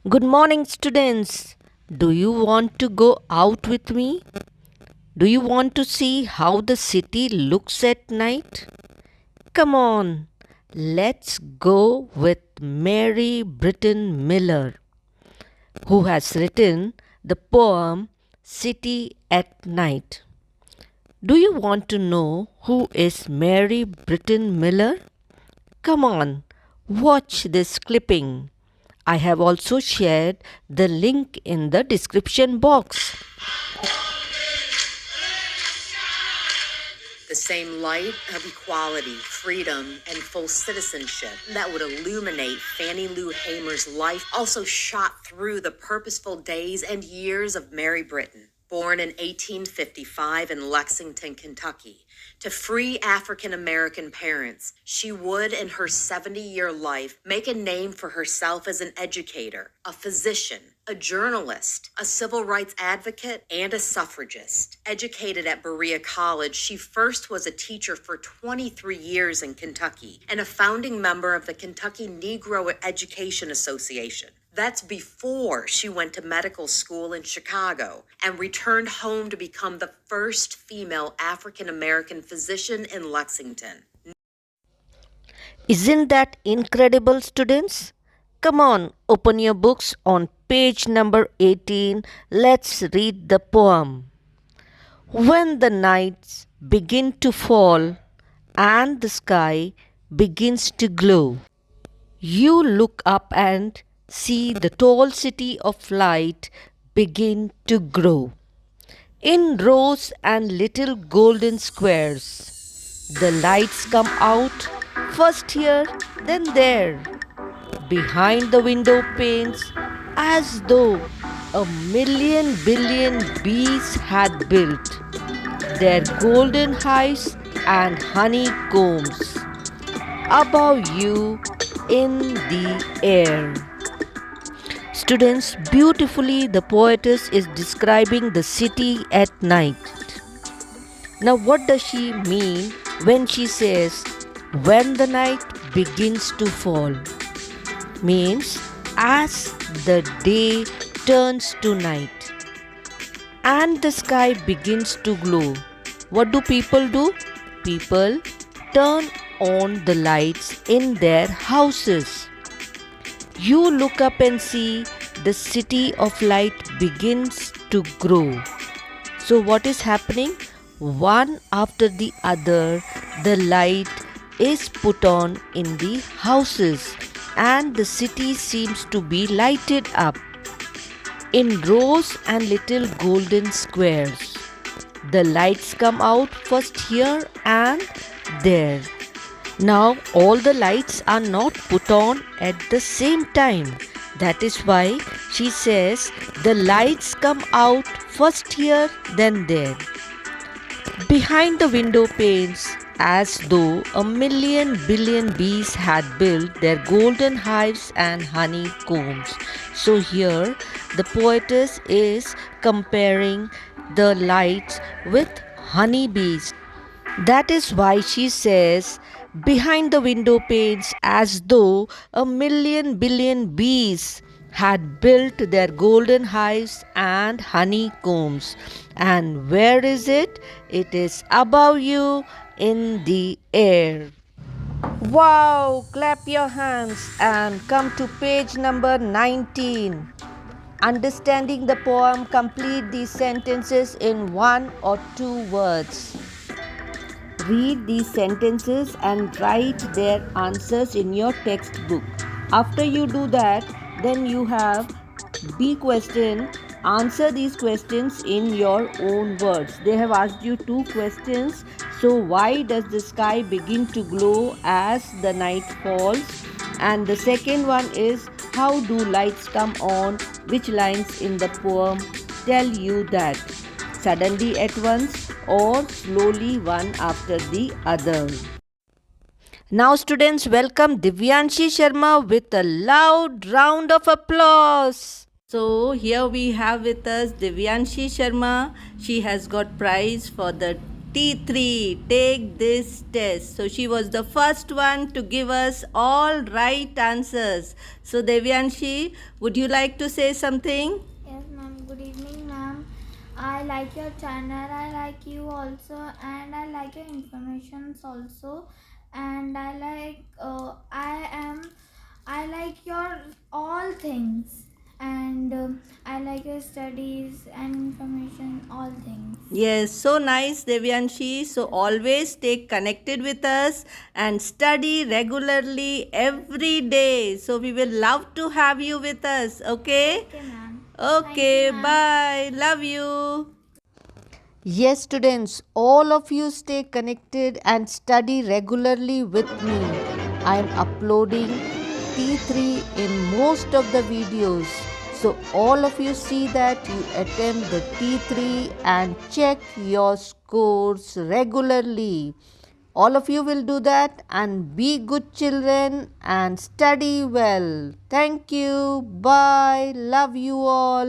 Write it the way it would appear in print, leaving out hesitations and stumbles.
Good morning, students. Do you want to go out with me? Do you want to see how the city looks at night? Come on, let's go with Mary Britton Miller, who has written the poem City at Night. Do you want to know who is Mary Britton Miller? Come on, watch this clipping. I have also shared the link in the description box. The same light of equality, freedom, and full citizenship that would illuminate Fannie Lou Hamer's life also shot through the purposeful days and years of Mary Britton. Born in 1855 in Lexington, Kentucky, to free African American parents, she would, in her 70-year life, make a name for herself as an educator, a physician, a journalist, a civil rights advocate, and a suffragist. Educated at Berea College, she first was a teacher for 23 years in Kentucky and a founding member of the Kentucky Negro Education Association. That's before she went to medical school in Chicago and returned home to become the first female African American physician in Lexington. Isn't that incredible, students? Come on, open your books on page number 18. Let's read the poem. When the nights begin to fall and the sky begins to glow, you look up and see the tall city of light begin to grow. In rows and little golden squares, the lights come out, first here, then there, behind the window panes, as though a million billion bees had built their golden hives and honeycombs above you in the air. Students, beautifully the poetess is describing the city at night. Now, what does she mean when she says, when the night begins to fall? Means, as the day turns to night and the sky begins to glow, what do? People turn on the lights in their houses. You look up and see the city of light begins to grow. So what is happening? One after the other, the light is put on in the houses and the city seems to be lighted up in rows and little golden squares. The lights come out first here and there. Now all the lights are not put on at the same time. That is why she says the lights come out first here, then there. Behind the window panes, as though a million billion bees had built their golden hives and honeycombs. So here the poetess is comparing the lights with honeybees. That is why she says, behind the window panes, as though a million billion bees had built their golden hives and honeycombs. And where is it? It is above you in the air. Wow! Clap your hands and come to page number 19. Understanding the poem, complete these sentences in 1 or 2 words. Read these sentences and write their answers in your textbook. After you do that, then you have B question. Answer these questions in your own words. They have asked you 2 questions. So, why does the sky begin to glow as the night falls? And the second one is, how do lights come on? Which lines in the poem tell you that? Suddenly at once or slowly one after the other. Now students, welcome Divyanshi Sharma with a loud round of applause. So here we have with us Divyanshi Sharma. She has got prize for the T3, take this test. So she was the first one to give us all right answers. So Devyanshi, would you like to say something? Yes, ma'am. Good evening, ma'am. I like your channel. I like you also, and I like your informations also. And I like your all things, and I like your studies and information, all things. Yes, so nice, Devyanshi. So always stay connected with us and study regularly every day. So we will love to have you with us. Okay? Okay, ma'am. Okay, Thank you, ma'am. bye. Love you. Yes, students, all of you stay connected and study regularly with me. I am uploading T3 in most of the videos. So, all of you see that you attempt the T3 and check your scores regularly. All of you will do that and be good children and study well. Thank you. Bye. Love you all.